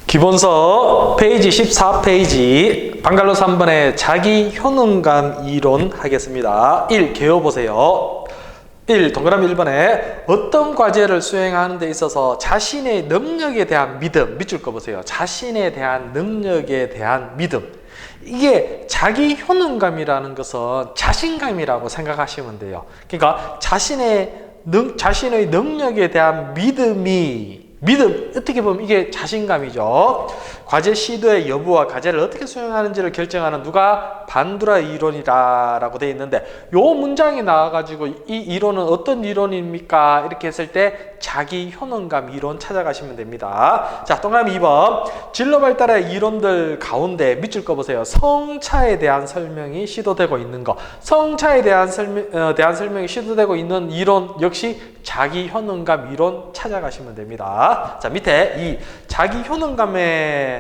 기본서 페이지 14페이지 방갈로 3번의 자기 효능감 이론 하겠습니다. 1. 개요 보세요. 1. 동그라미 1번에 어떤 과제를 수행하는 데 있어서 자신의 능력에 대한 믿음, 밑줄 거 보세요. 자신에 대한 능력에 대한 믿음. 이게 자기 효능감이라는 것은 자신감이라고 생각하시면 돼요. 그러니까 자신의 능력에 대한 믿음, 어떻게 보면 이게 자신감이죠. 과제 시도의 여부와 과제를 어떻게 수행하는지를 결정하는 누가? 반두라 이론이라고 되어 있는데 요 문장이 나와가지고 이 이론은 어떤 이론입니까? 이렇게 했을 때 자기 효능감 이론 찾아가시면 됩니다. 자, 동그라미 2번 진로 발달의 이론들 가운데 밑줄 거 보세요. 성차에 대한 설명이 시도되고 있는 거. 성차에 대한 설명이 시도되고 있는 이론 역시 자기 효능감 이론 찾아가시면 됩니다. 자, 밑에 이 자기 효능감에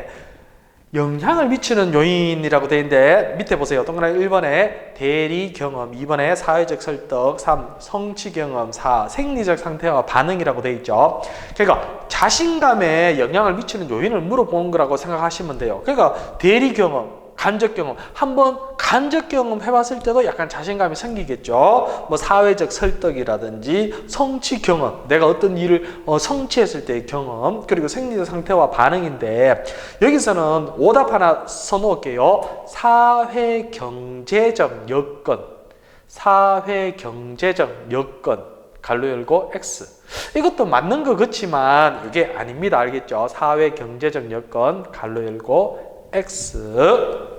영향을 미치는 요인이라고 되어 있는데 밑에 보세요. 동그라미 1번에 대리 경험, 2번에 사회적 설득, 3. 성취 경험, 4. 생리적 상태와 반응이라고 되어 있죠. 그러니까 자신감에 영향을 미치는 요인을 물어보는 거라고 생각하시면 돼요. 그러니까 대리 경험, 간접 경험. 한번 간접 경험 해봤을 때도 약간 자신감이 생기겠죠. 뭐 사회적 설득이라든지 성취 경험. 내가 어떤 일을 성취했을 때의 경험. 그리고 생리적 상태와 반응인데 여기서는 오답 하나 써놓을게요. 사회경제적 여건. 사회경제적 여건. 갈로 열고 X. 이것도 맞는 것 같지만 이게 아닙니다. 알겠죠? 사회경제적 여건. 갈로 열고 X.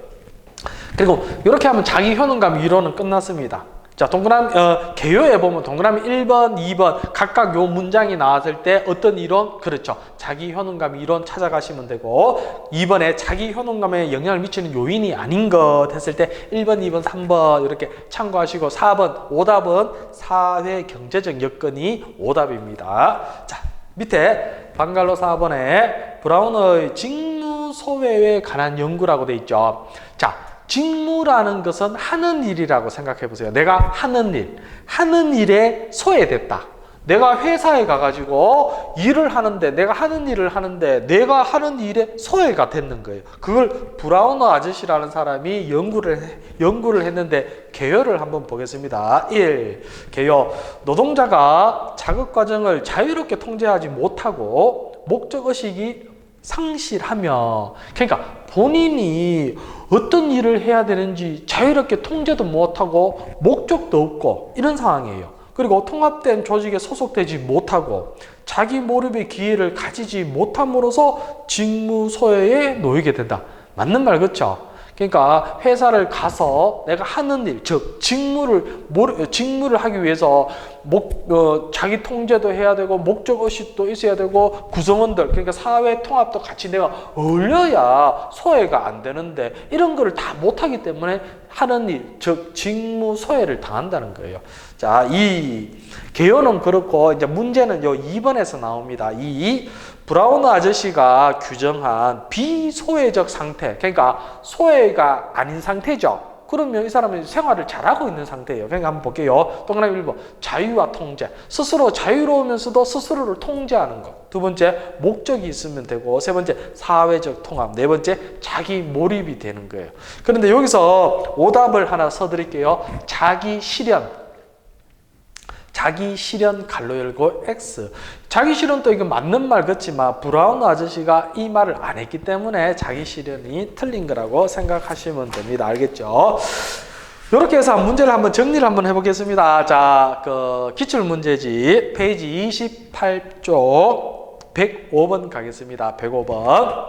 그리고 이렇게 하면 자기 효능감 이론은 끝났습니다. 자, 동그라미 개요에 보면 동그라미 1번, 2번 각각 요 문장이 나왔을 때 어떤 이론? 그렇죠. 자기 효능감 이론 찾아가시면 되고 2번에 자기 효능감에 영향을 미치는 요인이 아닌 것 했을 때 1번, 2번, 3번 이렇게 참고하시고 4번 오답은 사회 경제적 여건이 오답입니다. 자, 밑에 방갈로 4번에 브라운의 직무 소외에 관한 연구라고 돼 있죠. 자, 직무라는 것은 하는 일이라고 생각해 보세요. 내가 하는 일에 소외됐다. 내가 회사에 가가지고 일을 하는데 내가 하는 일을 하는데 내가 하는 일에 소외가 됐는 거예요. 그걸 브라우너 아저씨라는 사람이 연구를 했는데 개요를 한번 보겠습니다. 1. 개요. 노동자가 작업 과정을 자유롭게 통제하지 못하고 목적의식이 상실하며, 그러니까 본인이 어떤 일을 해야 되는지 자유롭게 통제도 못하고 목적도 없고 이런 상황이에요. 그리고 통합된 조직에 소속되지 못하고 자기 몰입의 기회를 가지지 못함으로써 직무 소외에 놓이게 된다. 맞는 말 그렇죠? 그러니까 회사를 가서 내가 하는 일, 즉 직무를 하기 위해서 자기 통제도 해야 되고 목적의식도 있어야 되고 구성원들, 그러니까 사회 통합도 같이 내가 어울려야 소외가 안 되는데 이런 거를 다 못하기 때문에 하는 일, 즉 직무 소외를 당한다는 거예요. 자, 이 개요는 그렇고 이제 문제는 요 2번에서 나옵니다. 이 브라우너 아저씨가 규정한 비소외적 상태, 그러니까 소외가 아닌 상태죠. 그러면 이 사람은 생활을 잘하고 있는 상태예요. 그러니까 한번 볼게요. 동그라미 1번 자유와 통제. 스스로 자유로우면서도 스스로를 통제하는 것. 두 번째 목적이 있으면 되고, 세 번째 사회적 통합, 네 번째 자기 몰입이 되는 거예요. 그런데 여기서 오답을 하나 써드릴게요. 자기 실현 갈로 열고 X. 자기 실현도 이거 맞는 말 같지만 브라우너 아저씨가 이 말을 안 했기 때문에 자기 실현이 틀린 거라고 생각하시면 됩니다. 알겠죠? 이렇게 해서 문제를 한번 정리를 한번 해보겠습니다. 자, 기출문제집 페이지 28쪽 105번 가겠습니다. 105번.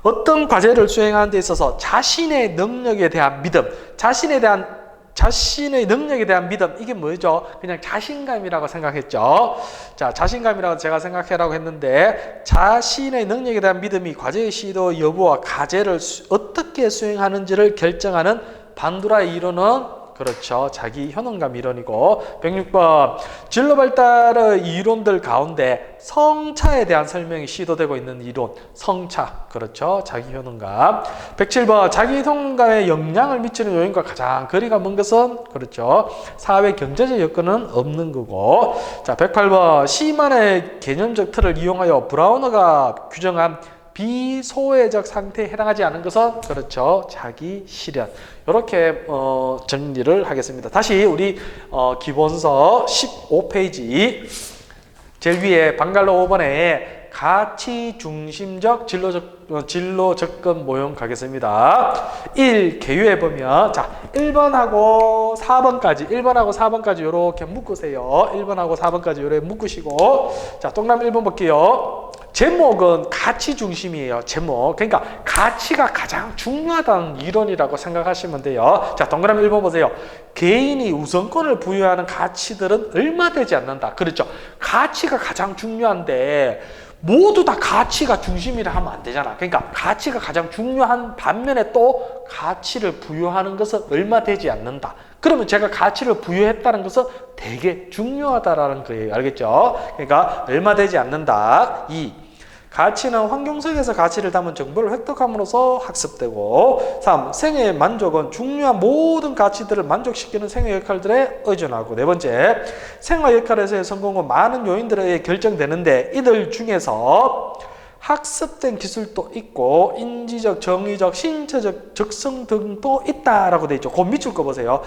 어떤 과제를 수행하는 데 있어서 자신의 능력에 대한 믿음, 자신의 능력에 대한 믿음, 이게 뭐죠? 그냥 자신감이라고 생각했죠. 자, 자신감이라고 제가 생각해라고 했는데 자신의 능력에 대한 믿음이 과제의 시도 여부와 과제를 어떻게 수행하는지를 결정하는 반두라 이론은 그렇죠. 자기 효능감 이론이고 106번 진로 발달의 이론들 가운데 성차에 대한 설명이 시도되고 있는 이론 성차 그렇죠. 자기 효능감 107번 자기 효능감에 영향을 미치는 요인과 가장 거리가 먼 것은 그렇죠. 사회 경제적 여건은 없는 거고 자 108번 시만의 개념적 틀을 이용하여 브라우너가 규정한 비소외적 상태에 해당하지 않은 것은 그렇죠. 자기 실현. 이렇게 정리를 하겠습니다. 다시 우리 기본서 15페이지 제일 위에 방갈로 5번에 가치 중심적 진로 접근 모형 가겠습니다. 1 개요해 보면 자 1번하고 4번까지 이렇게 묶으세요. 1번하고 4번까지 이렇게 묶으시고 자 동그라미 1번 볼게요. 제목은 가치 중심이에요. 제목. 그러니까 가치가 가장 중요하다는 이론이라고 생각하시면 돼요. 자, 동그라미 1번 보세요. 개인이 우선권을 부여하는 가치들은 얼마 되지 않는다. 그렇죠. 가치가 가장 중요한데 모두 다 가치가 중심이라 하면 안 되잖아. 그러니까 가치가 가장 중요한 반면에 또 가치를 부여하는 것은 얼마 되지 않는다. 그러면 제가 가치를 부여했다는 것은 되게 중요하다라는 거예요. 알겠죠? 그러니까 얼마 되지 않는다. 2. 가치는 환경 속에서 가치를 담은 정보를 획득함으로써 학습되고 3. 생애의 만족은 중요한 모든 가치들을 만족시키는 생애 역할들에 의존하고 4번째. 생활 역할에서의 성공은 많은 요인들에 의해 결정되는데 이들 중에서 학습된 기술도 있고 인지적, 정의적, 신체적 적성 등도 있다라고 되어 있죠. 그 밑줄 거 보세요.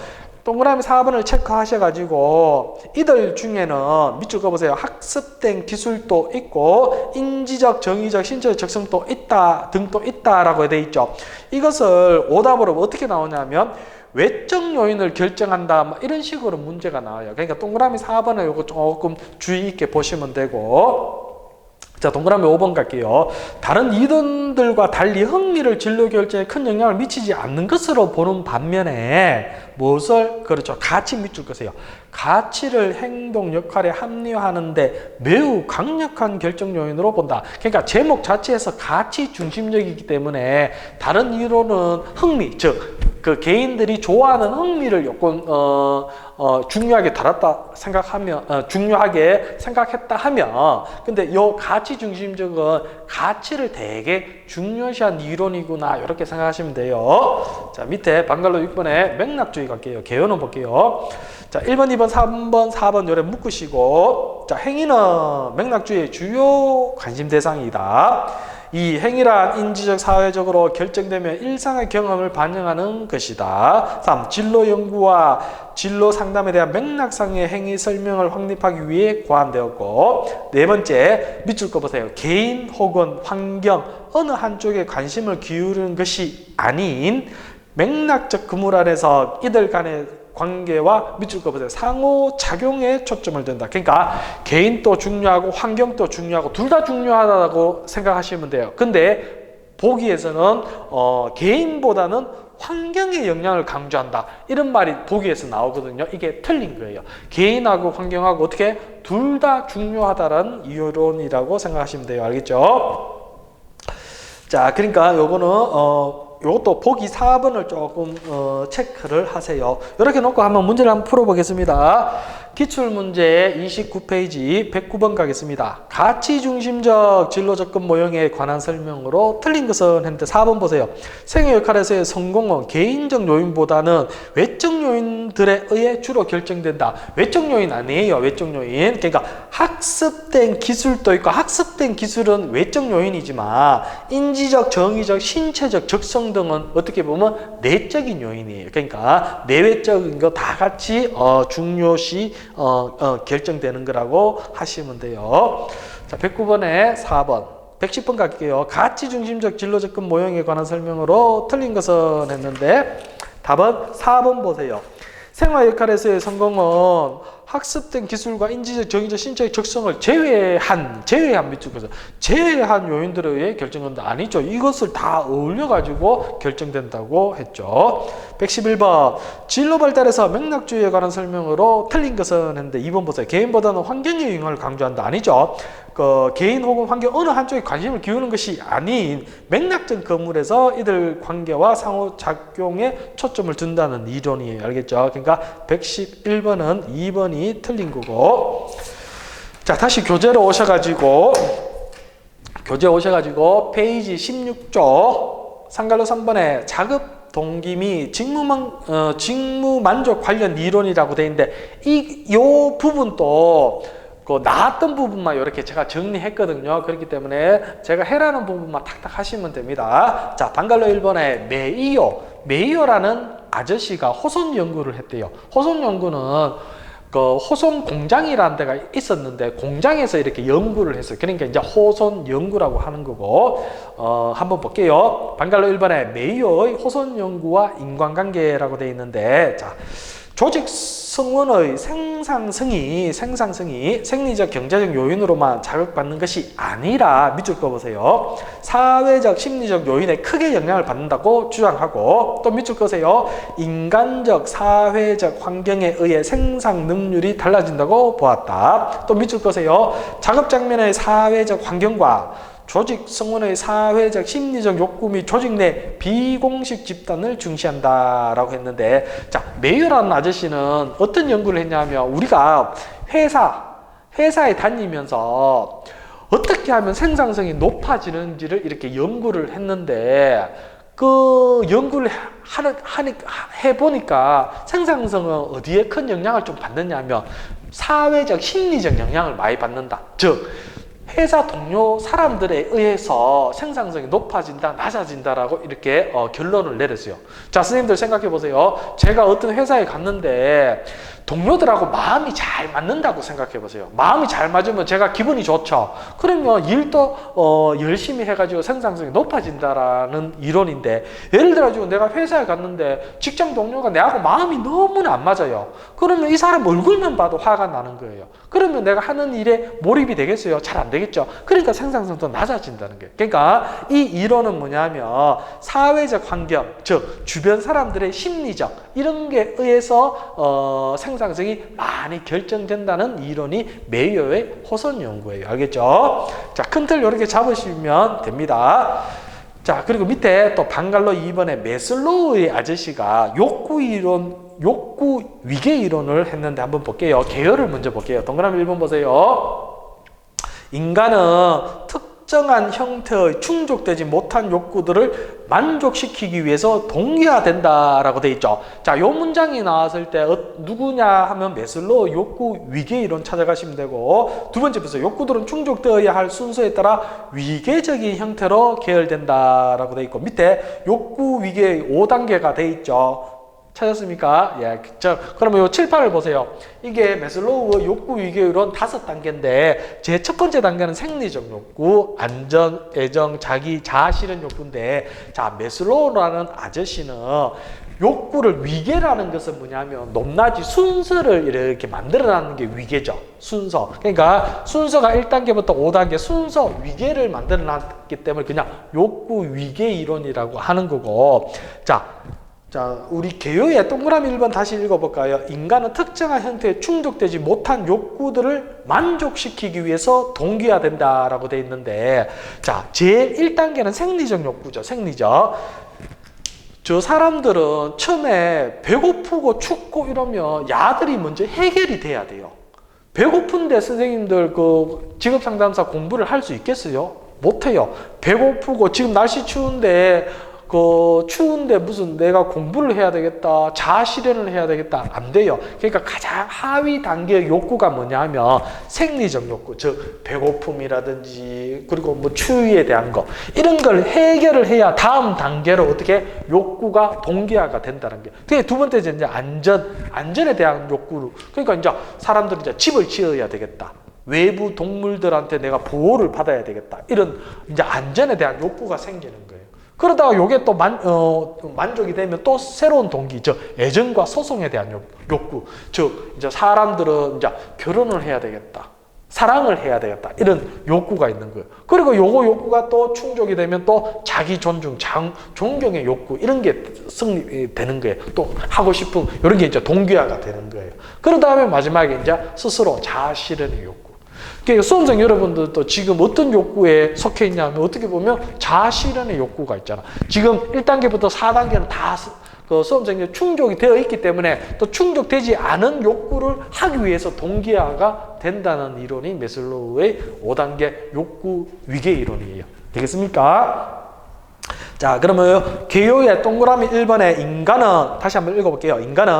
동그라미 4번을 체크하셔가지고 이들 중에는 밑줄 거 보세요. 학습된 기술도 있고 인지적, 정의적, 신체적 적성도 있다 등도 있다라고 되어 있죠. 이것을 오답으로 어떻게 나오냐면 외적 요인을 결정한다 뭐 이런 식으로 문제가 나와요. 그러니까 동그라미 4번을 이거 조금 주의 있게 보시면 되고 자, 동그라미 5번 갈게요. 다른 이론들과 달리 흥미를 진로 결정에 큰 영향을 미치지 않는 것으로 보는 반면에 무엇을? 그렇죠. 가치 밑줄 거세요. 가치를 행동 역할에 합리화하는데 매우 강력한 결정 요인으로 본다. 그러니까 제목 자체에서 가치 중심적이기 때문에 다른 이론은 흥미, 즉 그 개인들이 좋아하는 흥미를 요건 중요하게 다뤘다 생각하면 중요하게 생각했다 하면 근데 요 가치 중심적은 가치를 되게 중요시한 이론이구나 이렇게 생각하시면 돼요. 자 밑에 방갈로 6번에 맥락주의 갈게요. 개요는 볼게요. 자 1번, 2번, 3번, 4번 요래 묶으시고 자 행위는 맥락주의의 주요 관심 대상이다. 이 행위란 인지적, 사회적으로 결정되며 일상의 경험을 반영하는 것이다. 3. 진로 연구와 진로 상담에 대한 맥락상의 행위 설명을 확립하기 위해 고안되었고 4번째 밑줄 거 보세요. 개인 혹은 환경 어느 한쪽에 관심을 기울이는 것이 아닌 맥락적 그물 안에서 이들 간의 관계와 밑줄 거 보세요. 상호작용에 초점을 둔다. 그러니까 개인도 중요하고 환경도 중요하고 둘 다 중요하다고 생각하시면 돼요. 근데 보기에서는 개인보다는 환경의 영향을 강조한다. 이런 말이 보기에서 나오거든요. 이게 틀린 거예요. 개인하고 환경하고 어떻게 둘 다 중요하다라는 이론이라고 생각하시면 돼요. 알겠죠? 자, 그러니까 요거는 이것도 보기 4번을 조금 체크를 하세요. 이렇게 놓고 한번 문제를 한번 풀어보겠습니다. 기출문제 29페이지 109번 가겠습니다. 가치 중심적 진로 접근 모형에 관한 설명으로 틀린 것은 했는데 4번 보세요. 생애 역할에서의 성공은 개인적 요인보다는 외적 요인들에 의해 주로 결정된다. 외적 요인 아니에요. 외적 요인. 그러니까 학습된 기술도 있고 학습된 기술은 외적 요인이지만 인지적, 정의적, 신체적 적성 등은 어떻게 보면 내적인 요인이에요. 그러니까 내외적인 거 다 같이 중요시 결정되는 거라고 하시면 돼요. 자, 109번에 4번. 110번 갈게요. 가치 중심적 진로 접근 모형에 관한 설명으로 틀린 것은 했는데 답은 4번 보세요. 생활 역할에서의 성공은 학습된 기술과 인지적, 정의적, 신체적 적성을 제외한 밑줄 그죠? 제외한 요인들에 의해 결정된다. 아니죠. 이것을 다 어울려가지고 결정된다고 했죠. 111번. 진로 발달에서 맥락주의에 관한 설명으로 틀린 것은 했는데 2번 보세요. 개인보다는 환경의 영향을 강조한다. 아니죠. 개인 혹은 환경 어느 한쪽에 관심을 기우는 것이 아닌 맥락적 그물에서 이들 관계와 상호작용에 초점을 둔다는 이론이에요. 알겠죠? 그러니까 111번은 2번이 틀린 거고 자 다시 교재로 오셔가지고 페이지 16쪽 상갈로 3번에 자급 동기 및 직무 만족 관련 이론이라고 되어 있는데 이 부분도 그 나왔던 부분만 이렇게 제가 정리했거든요. 그렇기 때문에 제가 해라는 부분만 탁탁 하시면 됩니다. 자, 방갈로 1번에 메이어라는 아저씨가 호손 연구를 했대요. 호손 연구는 그 호손 공장이라는 데가 있었는데 공장에서 이렇게 연구를 했어요. 그러니까 이제 호손 연구라고 하는 거고, 한번 볼게요. 방갈로 1번에 메이어의 호손 연구와 인간관계라고 되어 있는데, 자, 조직 성원의 생산성이 생리적 경제적 요인으로만 자극받는 것이 아니라, 밑줄 그어보세요. 사회적 심리적 요인에 크게 영향을 받는다고 주장하고, 또 밑줄 그으세요. 인간적 사회적 환경에 의해 생산 능률이 달라진다고 보았다. 또 밑줄 그으세요. 작업 장면의 사회적 환경과 조직 성원의 사회적 심리적 욕구 및 조직 내 비공식 집단을 중시한다라고 했는데, 자, 메이어라는 아저씨는 어떤 연구를 했냐면, 우리가 회사에 다니면서 어떻게 하면 생산성이 높아지는지를 이렇게 연구를 했는데, 그 연구를 해보니까 생산성은 어디에 큰 영향을 좀 받느냐면 사회적 심리적 영향을 많이 받는다. 즉 회사 동료 사람들에 의해서 생산성이 높아진다, 낮아진다라고 이렇게 결론을 내렸어요. 자, 선생님들 생각해 보세요. 제가 어떤 회사에 갔는데 동료들하고 마음이 잘 맞는다고 생각해 보세요. 마음이 잘 맞으면 제가 기분이 좋죠. 그러면 일도 열심히 해가지고 생산성이 높아진다라는 이론인데, 예를 들어가지고 내가 회사에 갔는데 직장 동료가 내하고 마음이 너무나 안 맞아요. 그러면 이 사람 얼굴만 봐도 화가 나는 거예요. 그러면 내가 하는 일에 몰입이 되겠어요? 잘 안 되겠죠. 그러니까 생산성도 낮아진다는 거예요. 그러니까 이 이론은 뭐냐면 사회적 환경, 즉 주변 사람들의 심리적 이런 게 의해서 생산성이 많이 결정된다는 이론이 메이어의 호손 연구예요. 알겠죠? 자, 큰 틀 이렇게 잡으시면 됩니다. 자, 그리고 밑에 또 방갈로 2번에 메슬로우의 아저씨가 욕구 위계 이론을 했는데 한번 볼게요. 계열을 먼저 볼게요. 동그라미 1번 보세요. 인간은 특정한 형태의 충족되지 못한 욕구들을 만족시키기 위해서 동기화된다라고 되어 있죠. 자, 요 문장이 나왔을 때 누구냐 하면 메슬로우 욕구 위계 이론 찾아가시면 되고, 두 번째 보세요. 욕구들은 충족되어야 할 순서에 따라 위계적인 형태로 계열된다라고 되어 있고, 밑에 욕구 위계의 5단계가 되어 있죠. 찾았습니까? 예, 그러면 요 7, 8을 보세요. 이게 메슬로우의 욕구 위계 이론 5단계인데, 제 첫 번째 단계는 생리적 욕구, 안전, 애정, 자기, 자아 실현 욕구인데, 자, 메슬로우라는 아저씨는 욕구를 위계라는 것은 뭐냐면 높낮이 순서를 이렇게 만들어내는 게 위계죠. 순서. 그러니까 순서가 1단계부터 5단계 순서 위계를 만들어놨기 때문에 그냥 욕구 위계 이론이라고 하는 거고, 자, 우리 개요의 동그라미 1번 다시 읽어볼까요? 인간은 특정한 형태에 충족되지 못한 욕구들을 만족시키기 위해서 동기화된다라고 되어 있는데, 자, 제일 1단계는 생리적 욕구죠. 생리적. 저 사람들은 처음에 배고프고 춥고 이러면 야들이 먼저 해결이 돼야 돼요. 배고픈데 선생님들 그 직업상담사 공부를 할 수 있겠어요? 못해요. 배고프고 지금 날씨 추운데 추운데 무슨 내가 공부를 해야 되겠다, 자아 실현을 해야 되겠다, 안 돼요. 그러니까 가장 하위 단계의 욕구가 뭐냐면 생리적 욕구, 즉 배고픔이라든지 그리고 뭐 추위에 대한 거, 이런 걸 해결을 해야 다음 단계로 어떻게 욕구가 동기화가 된다는 게. 그게 두 번째 이제 안전에 대한 욕구로. 그러니까 이제 사람들이 이제 집을 지어야 되겠다, 외부 동물들한테 내가 보호를 받아야 되겠다, 이런 이제 안전에 대한 욕구가 생기는 거예요. 그러다가 요게 또 만족이 되면 또 새로운 동기, 즉 애정과 소송에 대한 욕구, 즉 이제 사람들은 이제 결혼을 해야 되겠다, 사랑을 해야 되겠다, 이런 욕구가 있는 거예요. 그리고 요거 욕구가 또 충족이 되면 또 자기 존중, 존경의 욕구, 이런 게 성립되는 거예요. 또 하고 싶은 이런 게 이제 동기화가 되는 거예요. 그런 다음에 마지막에 이제 스스로 자아 실현의 욕구. 그러니까 수험생 여러분들도 지금 어떤 욕구에 속해 있냐면 어떻게 보면 자아 실현의 욕구가 있잖아. 지금 1단계부터 4단계는 다 수험생들이 충족이 되어 있기 때문에 또 충족되지 않은 욕구를 하기 위해서 동기화가 된다는 이론이 메슬로우의 5단계 욕구 위계 이론이에요. 되겠습니까? 자, 그러면 개요의 동그라미 1번에 인간은 다시 한번 읽어볼게요. 인간은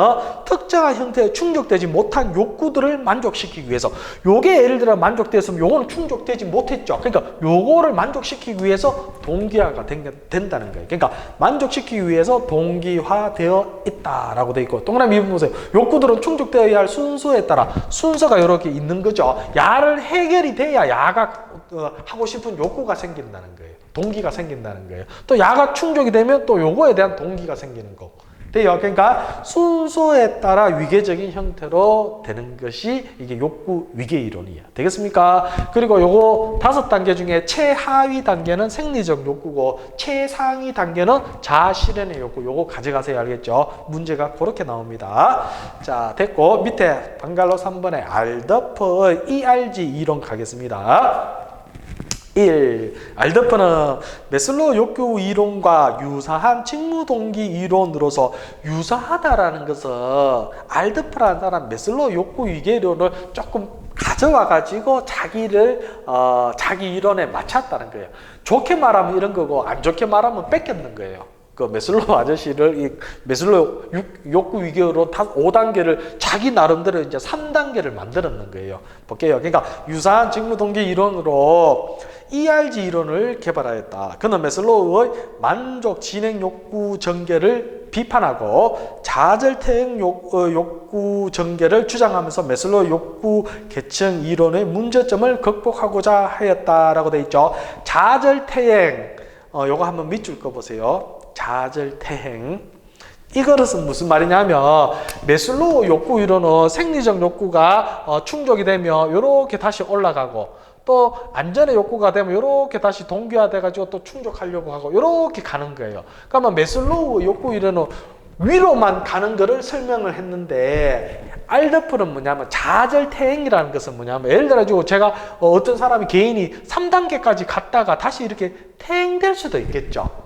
특정한 형태에 충족되지 못한 욕구들을 만족시키기 위해서 요게 예를 들어 만족되었으면 요거는 충족되지 못했죠. 그러니까 요거를 만족시키기 위해서 동기화가 된다는 거예요. 그러니까 만족시키기 위해서 동기화되어 있다라고 돼 있고 동그라미 2번 보세요. 욕구들은 충족되어야 할 순서에 따라 순서가 이렇게 있는 거죠. 야를 해결이 돼야 야가 하고 싶은 욕구가 생긴다는 거예요. 동기가 생긴다는 거예요. 또 야가 충족이 되면 또 요거에 대한 동기가 생기는 거고. 돼요. 그러니까 순서에 따라 위계적인 형태로 되는 것이 이게 욕구 위계 이론이야. 되겠습니까? 그리고 요거 5단계 중에 최하위 단계는 생리적 욕구고 최상위 단계는 자아실현의 욕구. 요거 가져가세요. 알겠죠? 문제가 그렇게 나옵니다. 자, 됐고 밑에 방갈로 3번에 알더프의 ERG 이론 가겠습니다. 1. 알더프는 메슬로우 욕구 이론과 유사한 직무동기 이론으로서 유사하다라는 것은 알더프라는 사람 메슬로우 욕구 위계 이론을 조금 가져와 가지고 자기 이론에 맞췄다는 거예요. 좋게 말하면 이런 거고 안 좋게 말하면 뺏겼는 거예요. 그 메슬로우 아저씨를 이 메슬로우 욕구 위계로 5단계를 자기 나름대로 이제 3단계를 만들었는 거예요. 볼게요. 그러니까 유사한 직무동기 이론으로 ERG 이론을 개발하였다. 그는 메슬로우의 만족 진행 욕구 전개를 비판하고 좌절태행 욕구 전개를 주장하면서 메슬로우 욕구 계층 이론의 문제점을 극복하고자 하였다라고 되어 있죠. 좌절태행 요거 한번 밑줄 꺼보세요. 좌절태행. 이것은 무슨 말이냐면 메슬로우 욕구 이론은 생리적 욕구가 충족이 되면 이렇게 다시 올라가고 또 안전의 욕구가 되면 이렇게 다시 동기화돼 가지고 또 충족하려고 하고 이렇게 가는 거예요. 그러면 메슬로우 욕구 이론은 위로만 가는 거를 설명을 했는데 알더프는 뭐냐면 좌절태행이라는 것은 뭐냐면 예를 들어 제가 어떤 사람이 개인이 3단계까지 갔다가 다시 이렇게 태행될 수도 있겠죠.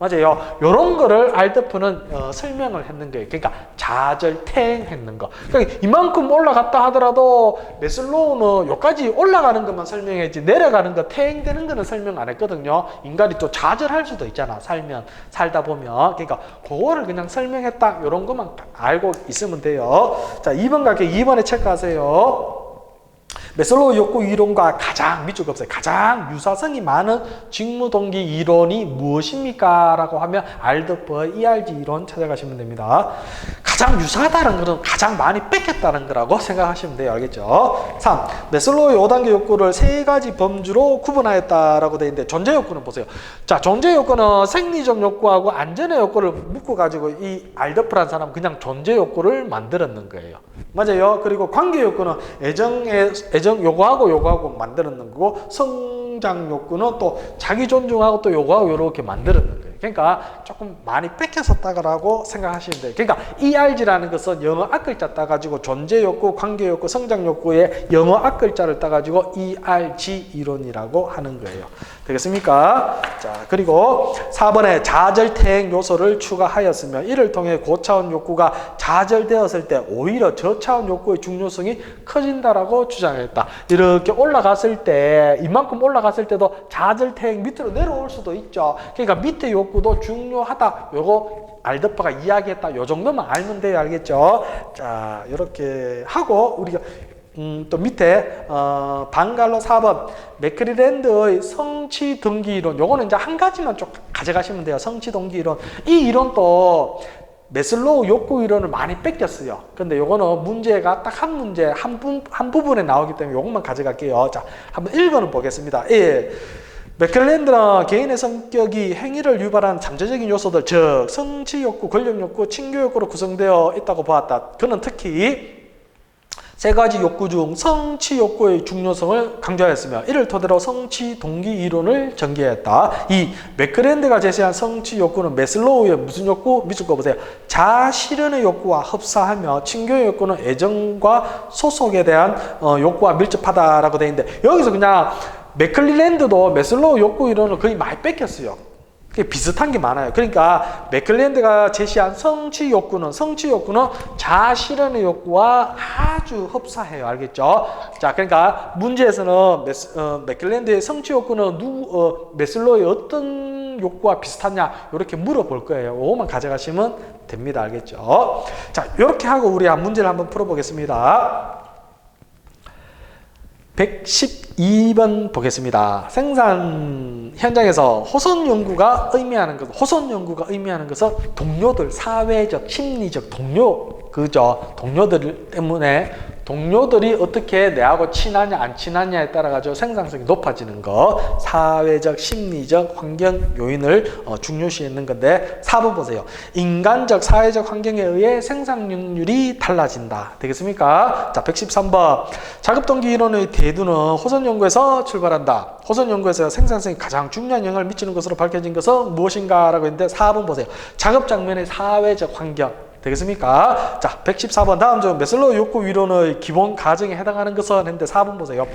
맞아요. 요런 거를 알더프는 설명을 했는 거예요. 그러니까 좌절태행했는 거. 그러니까 이만큼 올라갔다 하더라도 메슬로우는 여기까지 올라가는 것만 설명했지 내려가는 거 태행되는 거는 설명 안 했거든요. 인간이 또 좌절할 수도 있잖아. 살다 보면. 그러니까 그거를 그냥 설명했다. 요런 것만 알고 있으면 돼요. 자, 2번 갈게요. 2번에 체크하세요. 메슬로우 욕구 이론과 가장 밑줄 긋어요. 가장 유사성이 많은 직무동기 이론이 무엇입니까? 라고 하면 알더프의 ERG 이론 찾아가시면 됩니다. 가장 유사하다는 것은 가장 많이 뺏겼다는 거라고 생각하시면 돼요. 알겠죠? 3. 메슬로우의 5단계 욕구를 3가지 범주로 구분하였다라고 되어 있는데 존재 욕구는 보세요. 자, 존재 욕구는 생리적 욕구하고 안전의 욕구를 묶어가지고 이 알더프라는 사람은 그냥 존재 욕구를 만들었는 거예요. 맞아요. 그리고 관계 욕구는 애정 요거하고 만들었는 거고 성장 욕구는 또 자기 존중하고 또 요거하고 이렇게 만들었는 거예요. 그러니까 조금 많이 뺏겼었다고 생각하시면 돼요. 그러니까 ERG라는 것은 영어 앞글자 따가지고 존재 욕구, 관계 욕구, 성장 욕구의 영어 앞글자를 따가지고 ERG 이론이라고 하는 거예요. 되겠습니까? 자, 그리고 4번에 좌절태행 요소를 추가하였으며 이를 통해 고차원 욕구가 좌절되었을 때 오히려 저차원 욕구의 중요성이 커진다라고 주장했다. 이렇게 올라갔을 때 이만큼 올라갔을 때도 좌절태행 밑으로 내려올 수도 있죠. 그러니까 밑에 욕구도 중요하다. 요거 알더프가 이야기했다. 요 정도만 알면 돼요. 알겠죠? 자, 이렇게 하고 우리가 또 밑에 방갈로 4번 맥클리랜드의 성취 동기 이론. 요거는 이제 한 가지만 좀 가져가시면 돼요. 성취 동기 이론. 이 이론도 메슬로우 욕구 이론을 많이 뺏겼어요. 근데 요거는 문제가 딱 한 문제 한 부분에 나오기 때문에 요것만 가져갈게요. 자, 한번 1번을 보겠습니다. 1. 맥클랜드는 개인의 성격이 행위를 유발하는 잠재적인 요소들, 즉 성취 욕구, 권력 욕구, 친교 욕구로 구성되어 있다고 보았다. 그는 특히 3가지 욕구 중 성취 욕구의 중요성을 강조하였으며 이를 토대로 성취 동기 이론을 전개했다. 2. 맥클랜드가 제시한 성취 욕구는 메슬로우의 무슨 욕구? 밑줄 그어보세요. 자아실현의 욕구와 흡사하며 친교의 욕구는 애정과 소속에 대한 욕구와 밀접하다라고 되어 있는데 여기서 그냥 맥클랜드도 메슬로우 욕구 이론을 거의 많이 뺏겼어요. 비슷한 게 많아요. 그러니까 맥클랜드가 제시한 성취 욕구는 자아실현의 욕구와 아주 흡사해요. 알겠죠? 자, 그러니까 문제에서는 맥클랜드의 성취 욕구는 메슬로우의 어떤 욕구와 비슷하냐 이렇게 물어볼 거예요. 그거만 가져가시면 됩니다. 알겠죠? 자, 이렇게 하고 우리 문제를 한번 풀어보겠습니다. 112번 보겠습니다. 생산 현장에서 호선 연구가 의미하는 것은 동료들, 사회적, 심리적 동료, 그죠? 동료들 때문에 동료들이 어떻게 내하고 친하냐 안 친하냐에 따라 가지고 생산성이 높아지는 거, 사회적, 심리적, 환경 요인을 중요시했는 건데 4번 보세요. 인간적, 사회적 환경에 의해 생산률이 달라진다. 되겠습니까? 자, 113번. 자급동기 이론의 대두는 호선 연구에서 출발한다. 호선 연구에서 생산성이 가장 중요한 영향을 미치는 것으로 밝혀진 것은 무엇인가? 라고 했는데 4번 보세요. 작업 장면의 사회적 환경. 되겠습니까? 자, 114번 다음 중 메슬로우 욕구 이론의 기본 가정에 해당하는 것은 했는데 4번 보세요.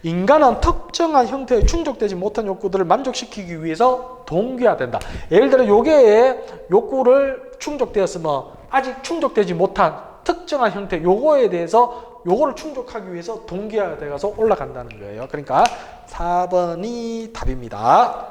인간은 특정한 형태의 충족되지 못한 욕구들을 만족시키기 위해서 동기화된다. 예를 들어 요게 욕구를 충족되었으면 아직 충족되지 못한 특정한 형태 요거에 대해서 요거를 충족하기 위해서 동기화돼서 올라간다는 거예요. 그러니까 4번이 답입니다.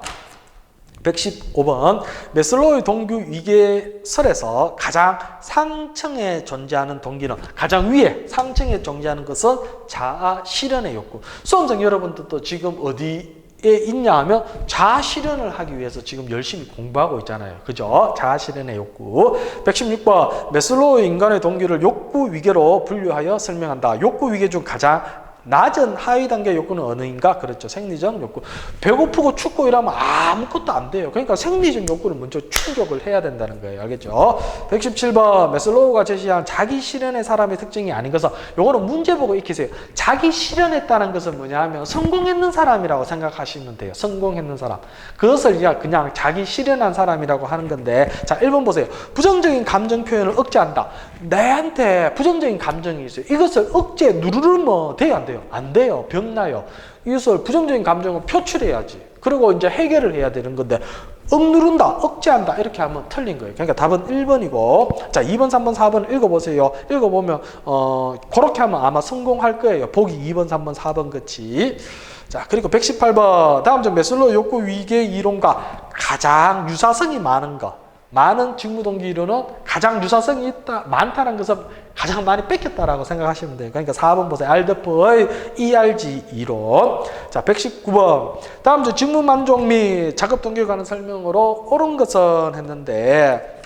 115번 메슬로우의 동기 위계설에서 가장 상층에 존재하는 동기는 가장 위에 상층에 존재하는 것은 자아 실현의 욕구. 수험생 여러분들도 지금 어디에 있냐 하면 자아 실현을 하기 위해서 지금 열심히 공부하고 있잖아요. 그죠? 자아 실현의 욕구. 116번 메슬로우의 인간의 동기를 욕구 위계로 분류하여 설명한다. 욕구 위계 중 가장 낮은 하위 단계 욕구는 어느인가? 그렇죠. 생리적 욕구. 배고프고 춥고 이러면 아무것도 안 돼요. 그러니까 생리적 욕구를 먼저 충족을 해야 된다는 거예요. 알겠죠? 117번 메슬로우가 제시한 자기 실현의 사람의 특징이 아닌 것은 요거는 문제 보고 익히세요. 자기 실현했다는 것은 뭐냐 하면 성공했는 사람이라고 생각하시면 돼요. 성공했는 사람. 그것을 그냥 자기 실현한 사람이라고 하는 건데 자, 1번 보세요. 부정적인 감정 표현을 억제한다. 내한테 부정적인 감정이 있어요. 이것을 억제 누르면 돼요, 안 돼요? 안 돼요. 병나요. 이것을 부정적인 감정을 표출해야지. 그리고 이제 해결을 해야 되는 건데 억누른다, 억제한다 이렇게 하면 틀린 거예요. 그러니까 답은 1번이고 자, 2번, 3번, 4번 읽어보세요. 읽어보면 그렇게 하면 아마 성공할 거예요. 보기 2번, 3번, 4번 같이. 자, 그리고 118번 다음 중 메슬로우 욕구 위계 이론과 가장 유사성이 많은 것. 많은 직무동기 이론은 가장 유사성이 있다, 많다는 것은 가장 많이 뺏겼다라고 생각하시면 돼요. 그러니까 4번 보세요. 알더프의 ERG 이론. 자, 119번. 다음 주 직무 만족 및 작업 동기에 관한 설명으로 옳은 것은 했는데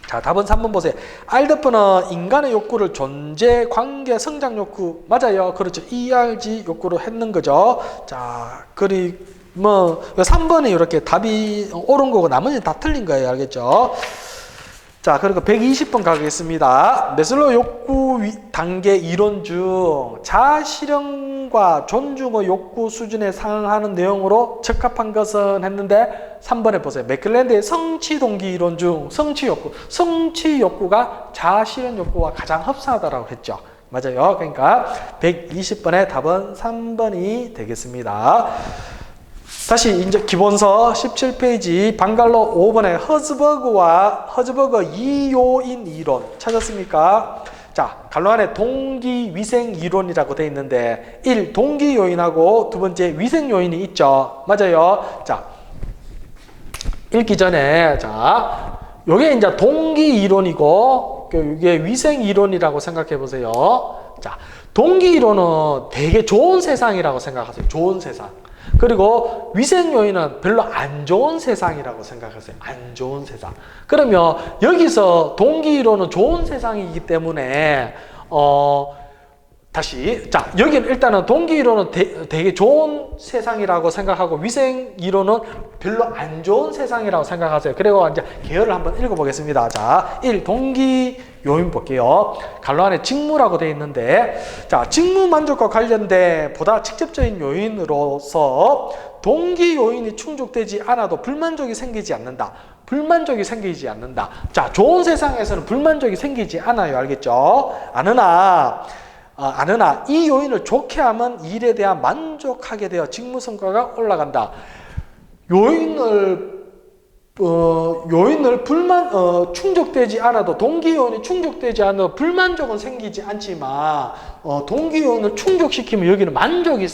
자, 답은 3번 보세요. 알더프는 인간의 욕구를 존재, 관계, 성장 욕구 맞아요. 그렇죠. ERG 욕구로 했는 거죠. 자, 그리고 3번이 이렇게 답이 옳은 거고 나머지는 다 틀린 거예요. 알겠죠? 자, 그리고 120번 가겠습니다. 메슬로우 욕구 단계 이론 중 자아 실현과 존중의 욕구 수준에 상응하는 내용으로 적합한 것은 했는데 3번에 보세요. 맥클랜드의 성취 동기 이론 중 성취 욕구가 자아 실현 욕구와 가장 흡사하다라고 했죠. 맞아요. 그러니까 120번의 답은 3번이 되겠습니다. 다시 이제 기본서 17페이지 방갈로 5번에 허즈버그 2요인 이론 찾았습니까? 자, 갈로 안에 동기 위생 이론이라고 되어 있는데 1. 동기 요인하고 두 번째 위생 요인이 있죠. 맞아요. 자, 읽기 전에 자, 요게 이제 동기 이론이고 이게 위생 이론이라고 생각해 보세요. 자, 동기 이론은 되게 좋은 세상이라고 생각하세요. 좋은 세상. 그리고 위생 요인은 별로 안 좋은 세상이라고 생각하세요. 안 좋은 세상. 그러면 여기서 동기 이론은 좋은 세상이기 때문에 다시 자, 여기는 일단은 동기 이론은 되게 좋은 세상이라고 생각하고 위생 이론은 별로 안 좋은 세상이라고 생각하세요. 그리고 이제 계열을 한번 읽어보겠습니다. 자, 1. 동기 요인 볼게요. 갈로 안에 직무라고 되어 있는데 자, 직무 만족과 관련된 보다 직접적인 요인으로서 동기 요인이 충족되지 않아도 불만족이 생기지 않는다. 불만족이 생기지 않는다. 자, 좋은 세상에서는 불만족이 생기지 않아요. 알겠죠? 않으나 이 요인을 좋게 하면 일에 대한 만족하게 되어 직무 성과가 올라간다. 요인을 충족되지 않아도 동기 요인이 충족되지 않아도 불만족은 생기지 않지만 동기 요인을 충족시키면 여기는 만족이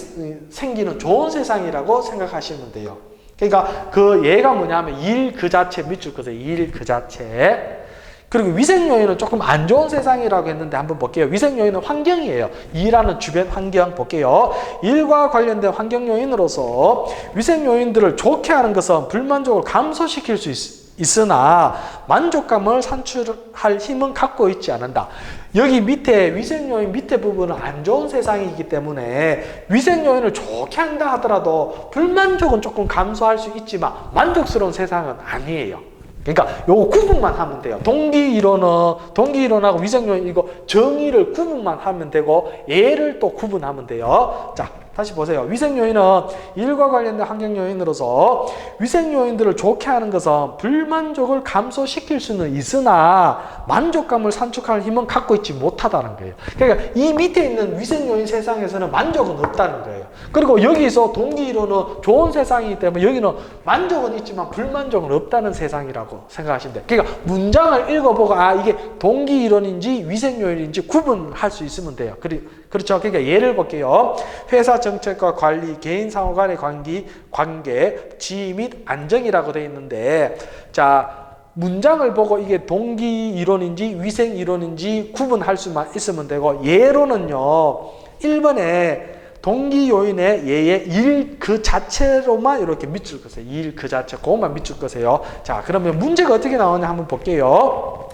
생기는 좋은 세상이라고 생각하시면 돼요. 그러니까 그 얘가 뭐냐면 일 그 자체 밑줄 그세요. 일 그 자체. 그리고 위생 요인은 조금 안 좋은 세상이라고 했는데 한번 볼게요. 위생 요인은 환경이에요. 일하는 주변 환경 볼게요. 일과 관련된 환경 요인으로서 위생 요인들을 좋게 하는 것은 불만족을 감소시킬 수 있으나 만족감을 산출할 힘은 갖고 있지 않는다. 여기 밑에 위생 요인 밑에 부분은 안 좋은 세상이기 때문에 위생 요인을 좋게 한다 하더라도 불만족은 조금 감소할 수 있지만 만족스러운 세상은 아니에요. 그러니까 요거 구분만 하면 돼요. 동기이론하고 위생요인 이거 정의를 구분만 하면 되고 얘를 또 구분하면 돼요. 자, 다시 보세요. 위생요인은 일과 관련된 환경요인으로서 위생요인들을 좋게 하는 것은 불만족을 감소시킬 수는 있으나 만족감을 산출할 힘은 갖고 있지 못하다는 거예요. 그러니까 이 밑에 있는 위생요인 세상에서는 만족은 없다는 거예요. 그리고 여기서 동기이론은 좋은 세상이기 때문에 여기는 만족은 있지만 불만족은 없다는 세상이라고 생각하시면 돼요. 그러니까 문장을 읽어보고 이게 동기이론인지 위생요인인지 구분할 수 있으면 돼요. 그렇죠. 그러니까 예를 볼게요. 회사 정책과 관리, 개인 상호 간의 관계, 지위 및 안정이라고 되어 있는데, 자, 문장을 보고 이게 동기이론인지 위생이론인지 구분할 수만 있으면 되고, 예로는요, 1번에 동기 요인에 얘의 일 그 자체로만 이렇게 밑줄 그세요. 일 그 자체, 그것만 밑줄 그세요. 자, 그러면 문제가 어떻게 나오냐 한번 볼게요.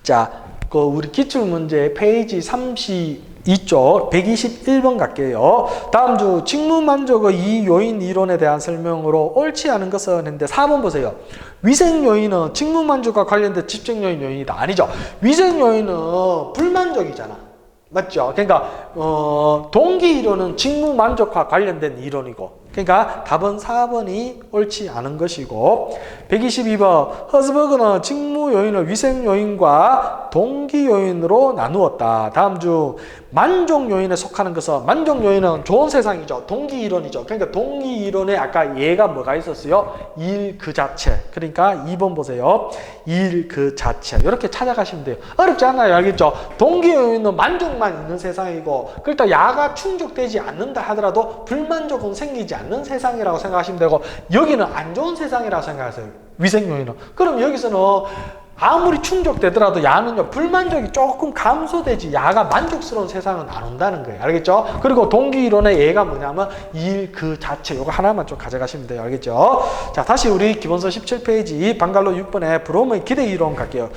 자, 우리 기출문제 페이지 32쪽 121번 갈게요. 다음 주 직무만족의 이 요인 이론에 대한 설명으로 옳지 않은 것은 했는데 4번 보세요. 위생요인은 직무만족과 관련된 집중요인 요인이다. 아니죠. 위생요인은 불만족이잖아. 맞죠? 그러니까 동기이론은 직무만족과 관련된 이론이고, 그러니까 답은 4번이 옳지 않은 것이고, 122번 허즈버그는 직무요인을 위생요인과 동기요인으로 나누었다. 다음 주 만족요인에 속하는 것은, 만족요인은 좋은 세상이죠. 동기이론이죠. 그러니까 동기이론에 아까 얘가 뭐가 있었어요? 일 그 자체. 그러니까 2번 보세요. 일 그 자체. 이렇게 찾아가시면 돼요. 어렵지 않아요. 알겠죠? 동기요인은 만족만 있는 세상이고, 그러니까 야가 충족되지 않는다 하더라도 불만족은 생기지 않는 세상이라고 생각하시면 되고, 여기는 안 좋은 세상이라고 생각하세요. 위생요인은. 그럼 여기서는 아무리 충족되더라도 야는요, 불만족이 조금 감소되지 야가 만족스러운 세상은 안 온다는 거예요. 알겠죠? 그리고 동기이론의 얘가 뭐냐면 일 그 자체, 요거 하나만 좀 가져가시면 돼요. 알겠죠? 자, 다시 우리 기본서 17페이지 방갈로 6번에 브롬의 기대이론 갈게요.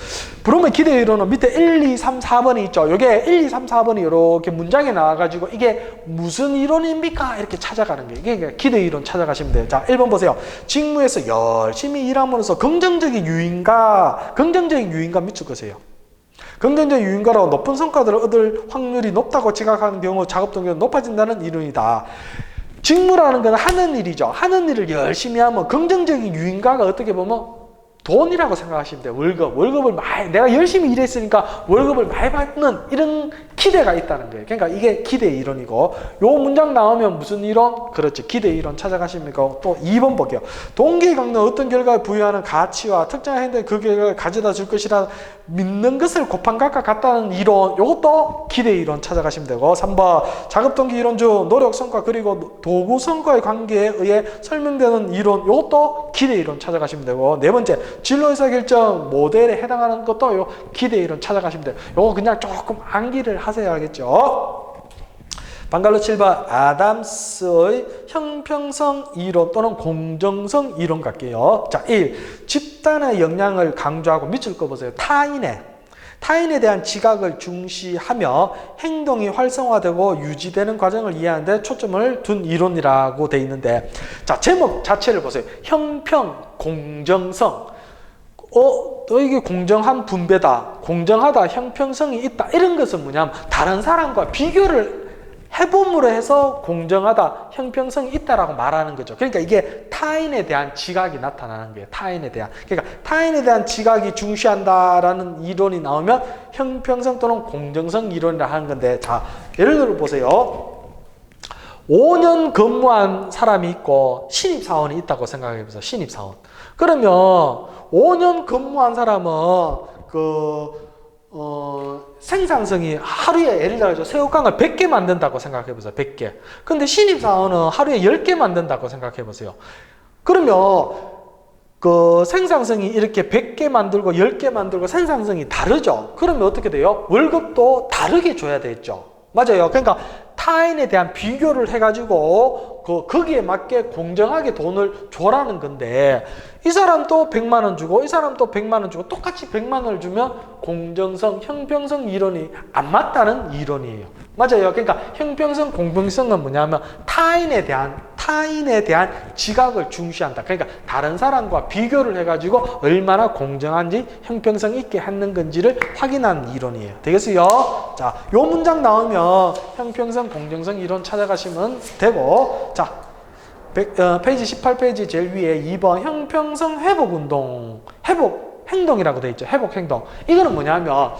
브롬의 기대이론은 밑에 1, 2, 3, 4번이 있죠. 요게 1, 2, 3, 4번이 이렇게 문장에 나와가지고 이게 무슨 이론입니까? 이렇게 찾아가는 거예요. 이게 기대이론 찾아가시면 돼요. 자, 1번 보세요. 직무에서 열심히 일함으로써 긍정적인 유인과 밑줄 거세요. 긍정적인 유인가로 높은 성과들을 얻을 확률이 높다고 지각하는 경우 작업 동기가 높아진다는 이론이다. 직무라는 건 하는 일이죠. 하는 일을 열심히 하면 긍정적인 유인가가 어떻게 보면 돈이라고 생각하시면 돼요. 월급을 많이, 내가 열심히 일했으니까 월급을 많이 받는 이런 기대가 있다는 거예요. 그러니까 이게 기대 이론이고, 요 문장 나오면 무슨 이론? 그렇지, 기대 이론 찾아가시면 되고, 또 2번 볼게요. 동기에 갖는 어떤 결과에 부여하는 가치와 특정한 행동에 그 결과를 가져다 줄 것이라 믿는 것을 곱한 것과 같다는 이론, 요것도 기대 이론 찾아가시면 되고, 3번 작업 동기 이론 중 노력 성과 그리고 도구 성과의 관계에 의해 설명되는 이론, 요것도 기대 이론 찾아가시면 되고, 4번째 진로 의사결정 모델에 해당하는 것도 요 기대 이론 찾아가시면 돼요. 요거 그냥 조금 암기를 하세요. 알겠죠? 방갈로 7번 아담스의 형평성 이론 또는 공정성 이론 갈게요. 자, 1. 집단의 역량을 강조하고 밑줄 거 보세요. 타인에 대한 지각을 중시하며 행동이 활성화되고 유지되는 과정을 이해하는 데 초점을 둔 이론이라고 돼 있는데, 자, 제목 자체를 보세요. 형평, 공정성. 이게 공정한 분배다, 공정하다, 형평성이 있다, 이런 것은 뭐냐면 다른 사람과 비교를 해봄으로 해서 공정하다, 형평성이 있다라고 말하는 거죠. 그러니까 이게 타인에 대한 지각이 나타나는 거예요. 그러니까 타인에 대한 지각이 중시한다라는 이론이 나오면 형평성 또는 공정성 이론이라 하는 건데, 자, 예를 들어 보세요. 5년 근무한 사람이 있고 신입사원이 있다고 생각해 보세요. 신입사원. 그러면 5년 근무한 사람은 생산성이 하루에 예를 들어서 새우깡을 100개 만든다고 생각해 보세요. 100개. 근데 신입사원은 하루에 10개 만든다고 생각해 보세요. 그러면 그 생산성이 이렇게 100개 만들고 10개 만들고 생산성이 다르죠. 그러면 어떻게 돼요? 월급도 다르게 줘야 되겠죠. 맞아요. 그러니까 타인에 대한 비교를 해가지고 거기에 맞게 공정하게 돈을 줘라는 건데, 이 사람도 100만 원 주고 이 사람도 100만 원 주고 똑같이 100만 원을 주면 공정성, 형평성 이론이 안 맞다는 이론이에요. 맞아요. 그러니까 형평성, 공평성은 뭐냐면 타인에 대한 지각을 중시한다. 그러니까 다른 사람과 비교를 해가지고 얼마나 공정한지 형평성 있게 하는 건지를 확인하는 이론이에요. 되겠어요? 자, 요 문장 나오면 형평성, 공정성 이론 찾아가시면 되고, 자, 페이지 18페이지 제일 위에 2번 형평성 회복운동, 회복 행동이라고 되어 있죠. 회복 행동. 이거는 뭐냐면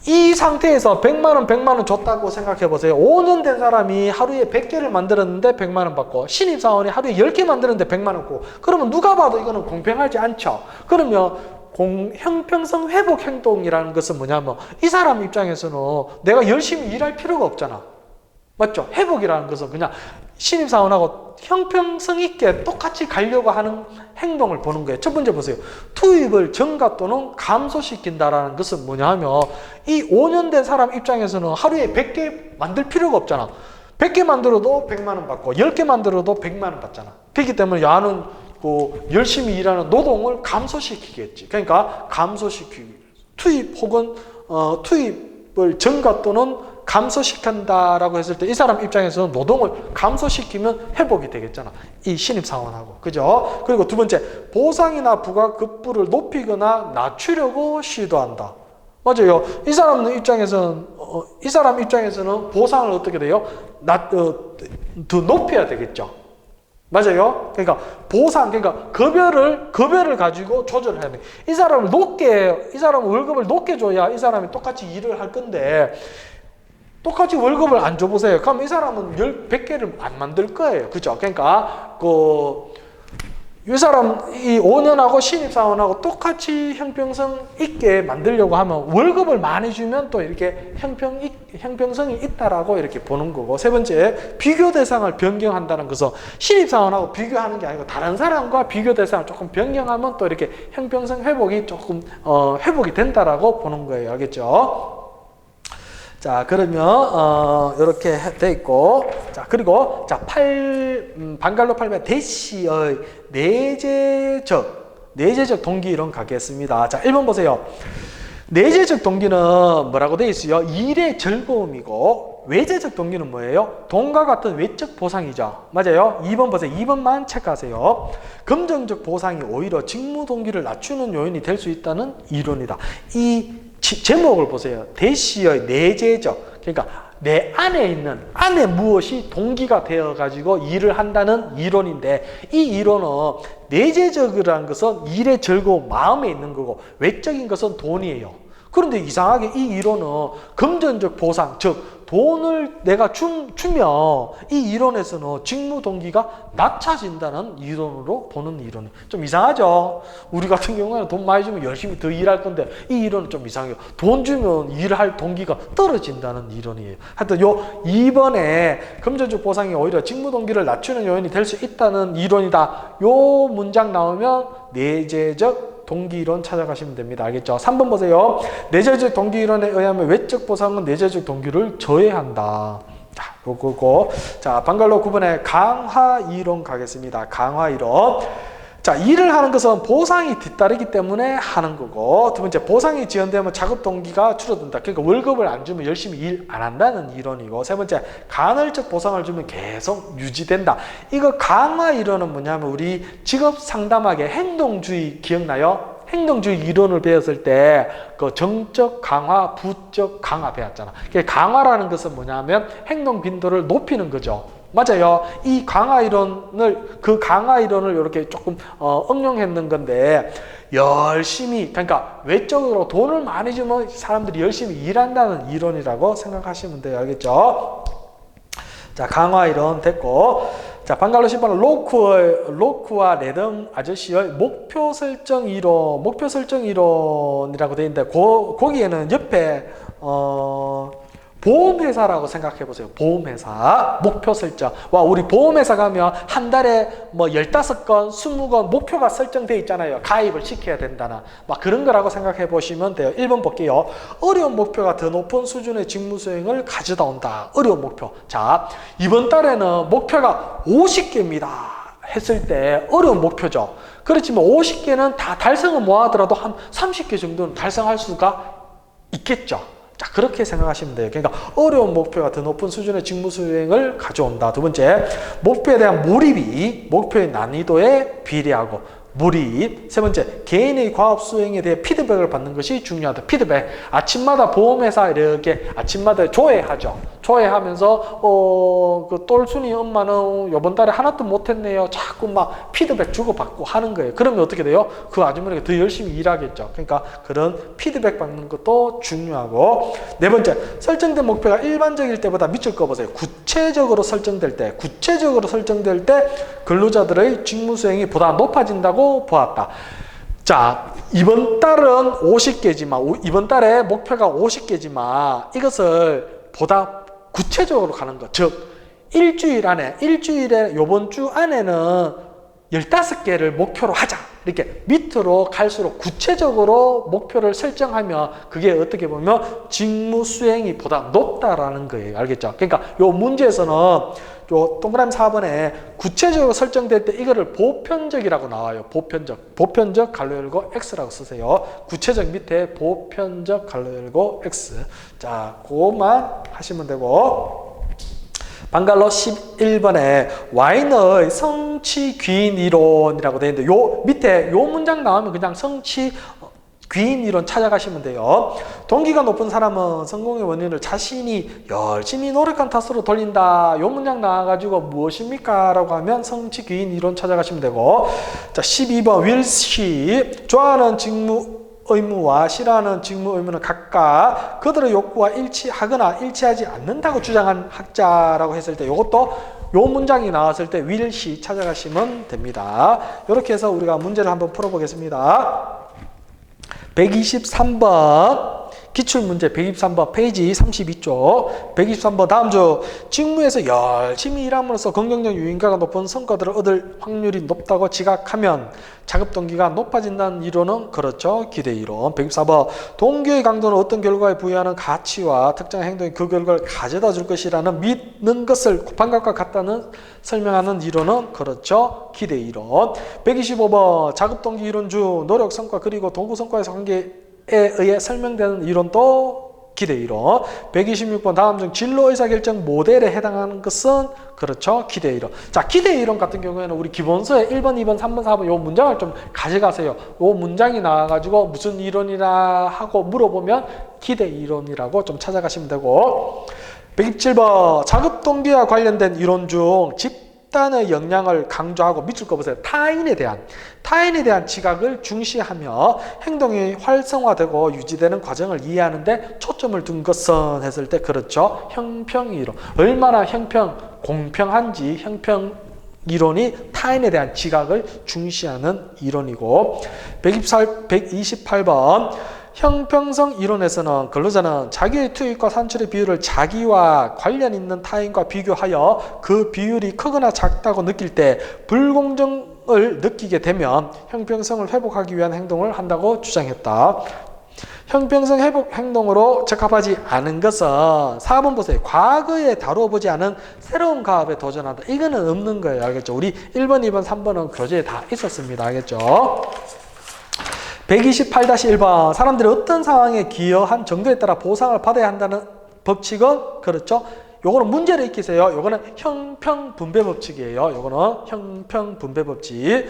이 상태에서 100만 원 줬다고 생각해 보세요. 5년 된 사람이 하루에 100개를 만들었는데 100만 원 받고, 신입사원이 하루에 10개 만들었는데 100만 원 받고, 그러면 누가 봐도 이거는 공평하지 않죠. 그러면 형평성 회복 행동이라는 것은 뭐냐면 이 사람 입장에서는 내가 열심히 일할 필요가 없잖아. 맞죠? 회복이라는 것은 그냥 신입사원하고 형평성 있게 똑같이 가려고 하는 행동을 보는 거예요. 첫 번째 보세요. 투입을 증가 또는 감소시킨다라는 것은 뭐냐 하면 이 5년 된 사람 입장에서는 하루에 100개 만들 필요가 없잖아. 100개 만들어도 100만 원 받고 10개 만들어도 100만 원 받잖아. 그렇기 때문에 야는 열심히 일하는 노동을 감소시키겠지. 그러니까 투입 혹은 투입을 증가 또는 감소시킨다라고 했을 때 이 사람 입장에서는 노동을 감소시키면 회복이 되겠잖아. 이 신입사원하고. 그죠? 그리고 두 번째, 보상이나 부가급부를 높이거나 낮추려고 시도한다. 맞아요. 이 사람 입장에서는 보상을 어떻게 돼요? 더 높여야 되겠죠. 맞아요. 그러니까 보상, 그러니까 급여를 가지고 조절을 해야 돼. 이 사람은 월급을 높게 줘야 이 사람이 똑같이 일을 할 건데, 똑같이 월급을 안 줘보세요. 그럼 이 사람은 100개를 안 만들 거예요. 그죠? 그러니까, 이 사람, 이 5년하고 신입사원하고 똑같이 형평성 있게 만들려고 하면 월급을 많이 주면 또 이렇게 형평성이 있다라고 이렇게 보는 거고, 세 번째, 비교 대상을 변경한다는 것은 신입사원하고 비교하는 게 아니고 다른 사람과 비교 대상을 조금 변경하면 또 이렇게 형평성 회복이 조금, 회복이 된다라고 보는 거예요. 알겠죠? 자, 그러면 이렇게 돼 있고, 자, 그리고 자, 방갈로 8번 대시의 내재적 동기 이론 가겠습니다. 자, 1번 보세요. 내재적 동기는 뭐라고 돼 있어요? 일의 즐거움이고, 외재적 동기는 뭐예요? 돈과 같은 외적 보상이죠. 맞아요? 2번 보세요. 2번만 체크하세요. 금전적 보상이 오히려 직무 동기를 낮추는 요인이 될 수 있다는 이론이다. 이 제목을 보세요. 대시의 내재적, 그러니까 내 안에 무엇이 동기가 되어가지고 일을 한다는 이론인데, 이 이론은 내재적이라는 것은 일의 즐거움, 마음에 있는 거고, 외적인 것은 돈이에요. 그런데 이상하게 이 이론은 금전적 보상, 즉 돈을 내가 주면 이 이론에서는 직무 동기가 낮아진다는 이론으로 보는 이론이에요. 좀 이상하죠? 우리 같은 경우에는 돈 많이 주면 열심히 더 일할 건데, 이 이론은 좀 이상해요. 돈 주면 일할 동기가 떨어진다는 이론이에요. 하여튼 요 2번에 금전적 보상이 오히려 직무 동기를 낮추는 요인이 될 수 있다는 이론이다. 요 문장 나오면 내재적 동기이론 찾아가시면 됩니다. 알겠죠? 3번 보세요. 내재적 동기이론에 의하면 외적 보상은 내재적 동기를 저해한다. 자, 요거고. 자, 방갈로 9번에 강화이론 가겠습니다. 강화이론. 자, 일을 하는 것은 보상이 뒤따르기 때문에 하는 거고, 두 번째, 보상이 지연되면 작업 동기가 줄어든다. 그러니까 월급을 안 주면 열심히 일 안 한다는 이론이고, 세 번째, 간헐적 보상을 주면 계속 유지된다. 이거 강화 이론은 뭐냐면 우리 직업 상담학의 행동주의 기억나요? 행동주의 이론을 배웠을 때 그 정적 강화, 부적 강화 배웠잖아. 강화라는 것은 뭐냐면 행동 빈도를 높이는 거죠. 맞아요. 이 강화 이론을 이렇게 조금 응용했는 건데, 열심히, 그러니까 외적으로 돈을 많이 주면 사람들이 열심히 일한다는 이론이라고 생각하시면 돼요. 알겠죠? 자, 강화 이론 됐고, 자, 방갈로 10번은 로크와 레덤 아저씨의 목표 설정 이론이라고 되어 있는데, 거기에는 옆에 보험회사라고 생각해 보세요. 보험회사 목표 설정. 와, 우리 보험회사 가면 한 달에 뭐 15건, 20건 목표가 설정돼 있잖아요. 가입을 시켜야 된다나 막 그런 거라고 생각해 보시면 돼요. 1번 볼게요. 어려운 목표가 더 높은 수준의 직무 수행을 가져다 온다. 어려운 목표. 자, 이번 달에는 목표가 50개입니다 했을 때 어려운 목표죠. 그렇지만 50개는 다 달성은 뭐 하더라도 한 30개 정도는 달성할 수가 있겠죠. 자, 그렇게 생각하시면 돼요. 그러니까 어려운 목표가 더 높은 수준의 직무 수행을 가져온다. 두 번째, 목표에 대한 몰입이 목표의 난이도에 비례하고 몰입. 세 번째, 개인의 과업 수행에 대해 피드백을 받는 것이 중요하다. 피드백. 아침마다 보험회사 이렇게 아침마다 조회하죠. 조회하면서 그 똘순이 엄마는 이번 달에 하나도 못했네요. 자꾸 막 피드백 주고받고 하는 거예요. 그러면 어떻게 돼요? 그 아주머니가 더 열심히 일하겠죠. 그러니까 그런 피드백 받는 것도 중요하고. 네 번째, 설정된 목표가 일반적일 때보다 밑줄 그어보세요. 구체적으로 설정될 때 근로자들의 직무 수행이 보다 높아진다고 보았다. 자, 이번 달은 50개지만 이번 달에 목표가 50개지만 이것을 보다 구체적으로 가는 것. 즉 일주일에 요번 주 안에는 15개를 목표로 하자. 이렇게 밑으로 갈수록 구체적으로 목표를 설정하면 그게 어떻게 보면 직무 수행이 보다 높다라는 거예요. 알겠죠? 그러니까 요 문제에서는 요 동그라미 4번에 구체적으로 설정될 때 이거를 보편적이라고 나와요. 보편적 갈로 열고 X라고 쓰세요. 구체적 밑에 보편적 갈로 열고 X. 자, 그것만 하시면 되고. 방갈로 11번에 와인의 성취 귀인 이론이라고 되어 있는데 요 밑에 요 문장 나오면 그냥 성취 귀인 이론 찾아가시면 돼요. 동기가 높은 사람은 성공의 원인을 자신이 열심히 노력한 탓으로 돌린다. 요 문장 나와가지고 무엇입니까? 라고 하면 성취 귀인 이론 찾아가시면 되고. 자, 12번 윌시 좋아하는 직무 의무와 싫어하는 직무 의무는 각각 그들의 욕구와 일치하거나 일치하지 않는다고 주장한 학자라고 했을 때 이것도 요 문장이 나왔을 때 윌시 찾아가시면 됩니다. 이렇게 해서 우리가 문제를 한번 풀어보겠습니다. 123번 기출문제 123번 페이지 32쪽 123번 다음 주 직무에서 열심히 일함으로써 긍정적 유인가가 높은 성과들을 얻을 확률이 높다고 지각하면 자급동기가 높아진다는 이론은 그렇죠. 기대이론. 124번 동기의 강도는 어떤 결과에 부여하는 가치와 특정한 행동이 그 결과를 가져다 줄 것이라는 믿는 것을 반갑과 같다는 설명하는 이론은 그렇죠. 기대이론. 125번 자급동기 이론 중 노력 성과 그리고 동구 성과의 관계에 의해 설명되는 이론도 기대이론. 126번 다음 중 진로 의사결정 모델에 해당하는 것은 그렇죠. 기대이론. 자, 기대이론 같은 경우에는 우리 기본서에 1번, 2번, 3번, 4번 요 문장을 좀 가져가세요. 요 문장이 나와가지고 무슨 이론이라 하고 물어보면 기대이론이라고 좀 찾아가시면 되고. 127번 자급동기와 관련된 이론 중 집단의 역량을 강조하고 밑줄 그어보세요. 타인에 대한 지각을 중시하며 행동이 활성화되고 유지되는 과정을 이해하는데 초점을 둔 것은 했을 때 그렇죠. 형평이론. 얼마나 공평한지 형평 이론이 타인에 대한 지각을 중시하는 이론이고. 128번 형평성 이론에서는 근로자는 자기의 투입과 산출의 비율을 자기와 관련 있는 타인과 비교하여 그 비율이 크거나 작다고 느낄 때 불공정을 느끼게 되면 형평성을 회복하기 위한 행동을 한다고 주장했다. 형평성 회복 행동으로 적합하지 않은 것은 4번 보세요. 과거에 다뤄보지 않은 새로운 가업에 도전한다. 이거는 없는 거예요. 알겠죠? 우리 1번, 2번, 3번은 교재에 다 있었습니다. 알겠죠? 128-1번 사람들이 어떤 상황에 기여한 정도에 따라 보상을 받아야 한다는 법칙은 그렇죠. 요거는 문제를 익히세요. 요거는 형평분배 법칙이에요. 요거는 형평분배 법칙.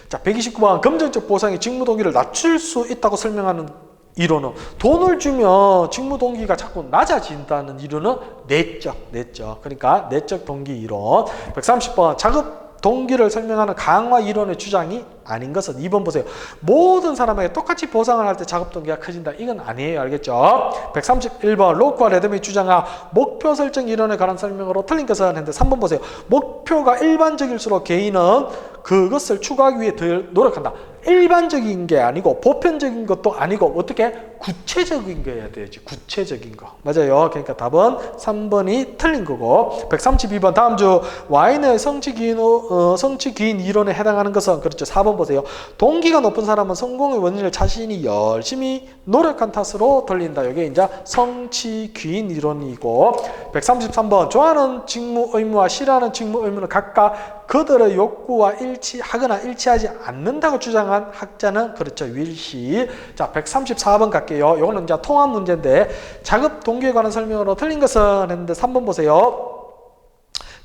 자, 129번 금전적 보상이 직무 동기를 낮출 수 있다고 설명하는 이론은 돈을 주면 직무 동기가 자꾸 낮아진다는 이론은 내적. 그러니까 내적 동기 이론. 130번 자급 동기를 설명하는 강화 이론의 주장이 아닌 것은 2번 보세요. 모든 사람에게 똑같이 보상을 할 때 작업 동기가 커진다. 이건 아니에요. 알겠죠? 131번 로크와 레드미 주장한 목표 설정 이론에 관한 설명으로 틀린 것은 했는데 3번 보세요. 목표가 일반적일수록 개인은 그것을 추구하기 위해 더 노력한다. 일반적인 게 아니고 보편적인 것도 아니고 어떻게 구체적인 거 해야 되지. 구체적인 거. 맞아요. 그러니까 답은 3번이 틀린 거고. 132번 다음 주 Y는 성취기인 이론에 해당하는 것은 그렇죠. 4번 보세요. 동기가 높은 사람은 성공의 원인을 자신이 열심히 노력한 탓으로 돌린다. 이게 이제 성취기인 이론이고. 133번 좋아하는 직무 의무와 싫어하는 직무 의무는 각각 그들의 욕구와 일치하거나 일치하지 않는다고 주장한 학자는 그렇죠. 윌시. 자, 134번 갈게요. 이거는 이제 통합 문제인데 자급 동기에 관한 설명으로 틀린 것은 했는데 3번 보세요.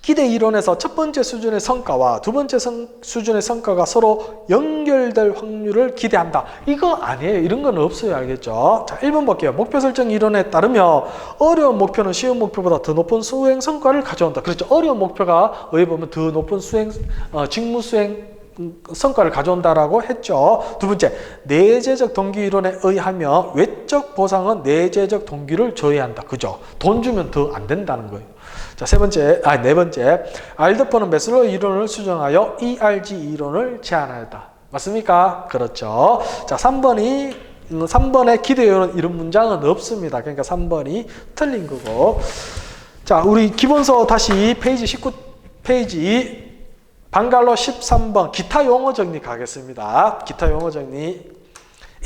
기대 이론에서 첫 번째 수준의 성과와 두 번째 수준의 성과가 서로 연결될 확률을 기대한다. 이거 아니에요. 이런 건 없어요. 알겠죠? 자, 1번 볼게요. 목표 설정 이론에 따르면 어려운 목표는 쉬운 목표보다 더 높은 수행 성과를 가져온다. 그렇죠. 어려운 목표가 어디 보면 더 높은 직무 수행 성과를 가져온다라고 했죠. 두 번째, 내재적 동기 이론에 의하면 외적 보상은 내재적 동기를 저해한다. 그죠? 돈 주면 더 안 된다는 거예요. 자, 네 번째, 알더퍼는 매슬로우 이론을 수정하여 ERG 이론을 제안하였다. 맞습니까? 그렇죠. 자, 3번에 기대 이론 문장은 없습니다. 그러니까 3번이 틀린 거고. 자, 우리 기본서 다시 페이지 19페이지 방갈로 13번 기타 용어 정리 가겠습니다. 기타 용어 정리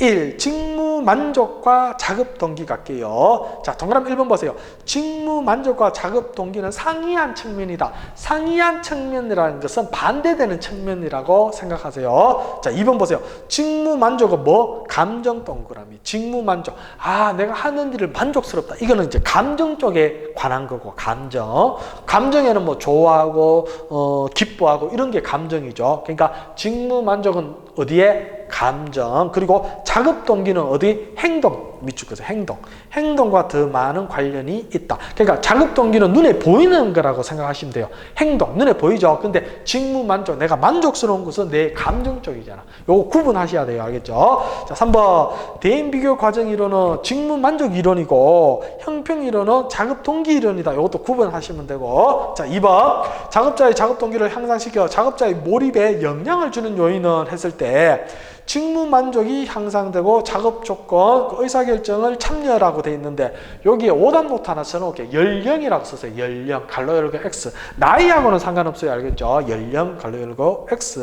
1. 직무 만족과 자급 동기 갈게요. 자, 동그라미 1번 보세요. 직무 만족과 자급 동기는 상이한 측면이다. 상이한 측면이라는 것은 반대되는 측면이라고 생각하세요. 자, 2번 보세요. 직무 만족은 뭐? 감정 동그라미. 직무 만족. 아, 내가 하는 일을 만족스럽다. 이거는 이제 감정 쪽에 관한 거고, 감정. 감정에는 뭐 좋아하고, 기뻐하고 이런 게 감정이죠. 그러니까 직무 만족은 어디에? 감정. 그리고 자급 동기는 어디? 행동. 밑줄 그어서 행동. 행동과 더 많은 관련이 있다. 그러니까 자급 동기는 눈에 보이는 거라고 생각하시면 돼요. 행동. 눈에 보이죠? 근데 직무 만족. 내가 만족스러운 것은 내 감정 쪽이잖아. 요거 구분하셔야 돼요. 알겠죠? 자, 3번. 대인 비교 과정 이론은 직무 만족 이론이고 형평 이론은 자급 동기 이론이다. 요것도 구분하시면 되고. 자, 2번. 작업자의 자급 동기를 향상시켜 작업자의 몰입에 영향을 주는 요인은 했을 때 직무 만족이 향상되고 작업 조건, 의사결정을 참여라고 돼 있는데 여기에 오답 노트 하나 써놓을게요. 연령이라고 썼어요. 연령, 갈로 열고 X. 나이하고는 상관없어요. 알겠죠? 연령, 갈로 열고 X.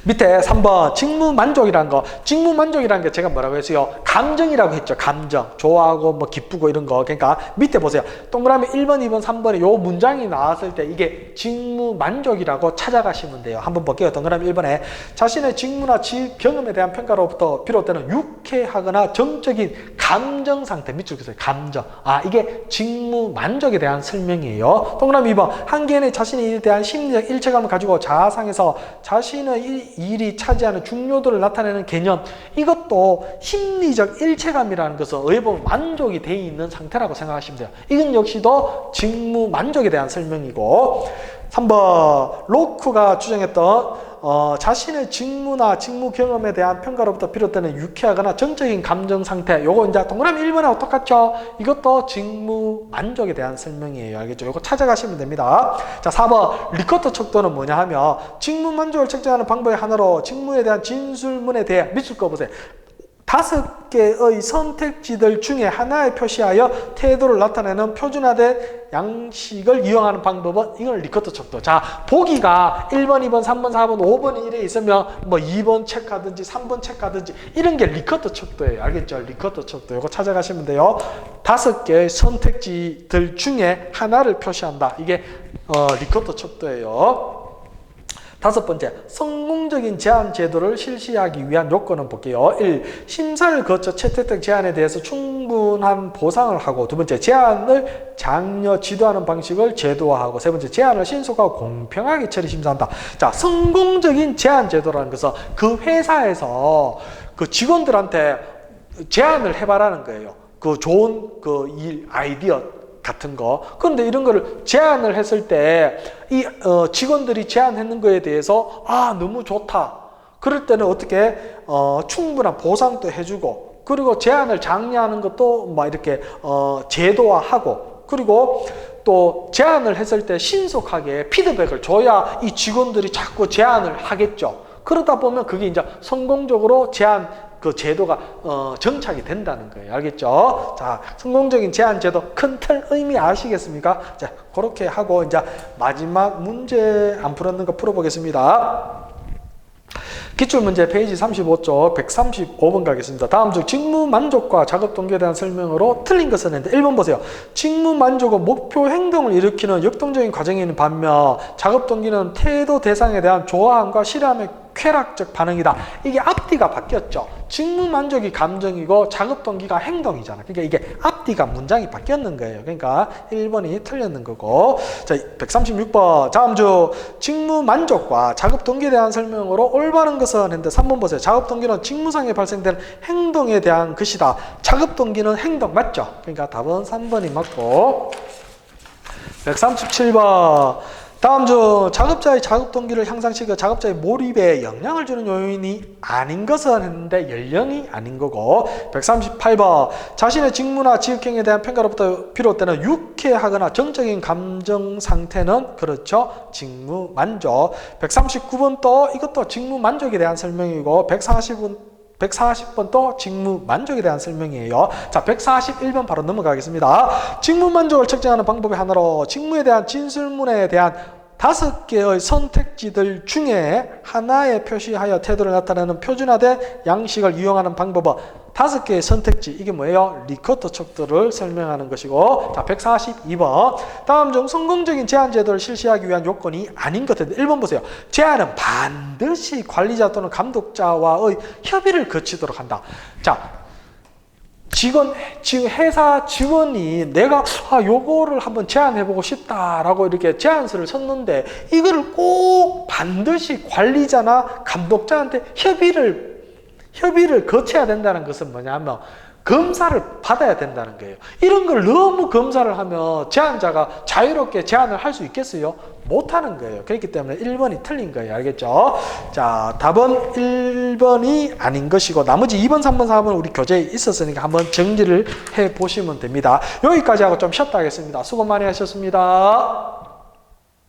밑에 3번 직무 만족이라는 거. 직무 만족이라는 게 제가 뭐라고 했어요? 감정이라고 했죠. 감정. 좋아하고 뭐 기쁘고 이런 거. 그러니까 밑에 보세요. 동그라미 1번, 2번, 3번에 요 문장이 나왔을 때 이게 직무 만족이라고 찾아가시면 돼요. 한번 볼게요. 동그라미 1번에 자신의 직무나 경험에 대한 평가로부터 비롯되는 유쾌하거나 정적인 감정 상태. 밑줄 그어요. 감정. 아, 이게 직무 만족에 대한 설명이에요. 동그라미 2번 한 개인의 자신의 일에 대한 심리적 일체감을 가지고 자아상에서 자신의 일이 차지하는 중요도를 나타내는 개념. 이것도 심리적 일체감이라는 것은 어디 보면 만족이 돼 있는 상태라고 생각하시면 돼요. 이건 역시도 직무 만족에 대한 설명이고. 3번 로크가 주장했던 자신의 직무나 직무 경험에 대한 평가로부터 비롯되는 유쾌하거나 정적인 감정 상태. 요거 이제 동그라미 1번하고 똑같죠? 이것도 직무 만족에 대한 설명이에요. 알겠죠? 요거 찾아가시면 됩니다. 자, 4번 리커트 척도는 뭐냐 하면 직무 만족을 측정하는 방법의 하나로 직무에 대한 진술문에 대해 밑줄 그어보세요. 5개의 선택지들 중에 하나에 표시하여 태도를 나타내는 표준화된 양식을 이용하는 방법은 이걸 리커트 척도. 자, 보기가 1번, 2번, 3번, 4번, 5번이 이래 있으면 뭐 2번 체크하든지 3번 체크하든지 이런 게 리커트 척도예요. 알겠죠? 리커트 척도. 이거 찾아가시면 돼요. 5개의 선택지들 중에 하나를 표시한다. 이게 리커트 척도예요. 5번째, 성공적인 제안 제도를 실시하기 위한 요건은 볼게요. 1. 심사를 거쳐 채택된 제안에 대해서 충분한 보상을 하고, 2번째, 제안을 장려 지도하는 방식을 제도화하고, 3번째, 제안을 신속하고 공평하게 처리 심사한다. 자, 성공적인 제안 제도라는 것은 그 회사에서 그 직원들한테 제안을 해봐라는 거예요. 그 좋은 그 일, 아이디어 같은 거. 그런데 이런 거를 제안을 했을 때 이 직원들이 제안했는 거에 대해서 아, 너무 좋다. 그럴 때는 어떻게 충분한 보상도 해주고, 그리고 제안을 장려하는 것도 막 이렇게 제도화하고, 그리고 또 제안을 했을 때 신속하게 피드백을 줘야 이 직원들이 자꾸 제안을 하겠죠. 그러다 보면 그게 이제 성공적으로 제안 그 제도가 정착이 된다는 거예요. 알겠죠? 자, 성공적인 제한 제도 큰 틀 의미 아시겠습니까? 자, 그렇게 하고 이제 마지막 문제 안 풀었는 거 풀어보겠습니다. 기출문제 페이지 35쪽 135번 가겠습니다. 다음 중 직무 만족과 작업 동기에 대한 설명으로 틀린 것은 했는데 1번 보세요. 직무 만족은 목표 행동을 일으키는 역동적인 과정이 있는 반면 작업 동기는 태도 대상에 대한 좋아함과 싫어함의 쾌락적 반응이다. 이게 앞뒤가 바뀌었죠. 직무 만족이 감정이고 작업 동기가 행동이잖아. 그러니까 이게 앞뒤가 문장이 바뀌었는 거예요. 그러니까 1번이 틀렸는 거고. 자, 136번. 다음 중 직무 만족과 작업 동기에 대한 설명으로 올바른 것은 했는데 3번 보세요. 작업 동기는 직무상에 발생되는 행동에 대한 것이다. 작업 동기는 행동 맞죠? 그러니까 답은 3번이 맞고. 137번. 다음 중 작업자의 작업 동기를 향상시켜 작업자의 몰입에 영향을 주는 요인이 아닌 것은 했는데 연령이 아닌 거고. 138번. 자신의 직무나 지역행위에 대한 평가로부터 비롯되는 유쾌하거나 정적인 감정 상태는 그렇죠. 직무 만족. 139번 또 이것도 직무 만족에 대한 설명이고 140번 또 직무 만족에 대한 설명이에요. 자, 141번 바로 넘어가겠습니다. 직무 만족을 측정하는 방법의 하나로 직무에 대한 진술문에 대한 5개의 선택지들 중에 하나에 표시하여 태도를 나타내는 표준화된 양식을 이용하는 방법은 5개의 선택지, 이게 뭐예요? 리커트 척도를 설명하는 것이고. 자, 142번. 다음 중 성공적인 제한 제도를 실시하기 위한 요건이 아닌 것 같은데 1번 보세요. 제한은 반드시 관리자 또는 감독자와의 협의를 거치도록 한다. 자, 지금 회사 직원이 내가 요거를 한번 제안해보고 싶다라고 이렇게 제안서를 썼는데 이거를 꼭 반드시 관리자나 감독자한테 협의를 거쳐야 된다는 것은 뭐냐면 검사를 받아야 된다는 거예요. 이런 걸 너무 검사를 하면 제안자가 자유롭게 제안을 할 수 있겠어요? 못하는 거예요. 그렇기 때문에 1번이 틀린 거예요. 알겠죠? 자, 답은 1번이 아닌 것이고 나머지 2번, 3번, 4번 우리 교재에 있었으니까 한번 정리를 해보시면 됩니다. 여기까지 하고 좀 쉬었다 하겠습니다. 수고 많이 하셨습니다.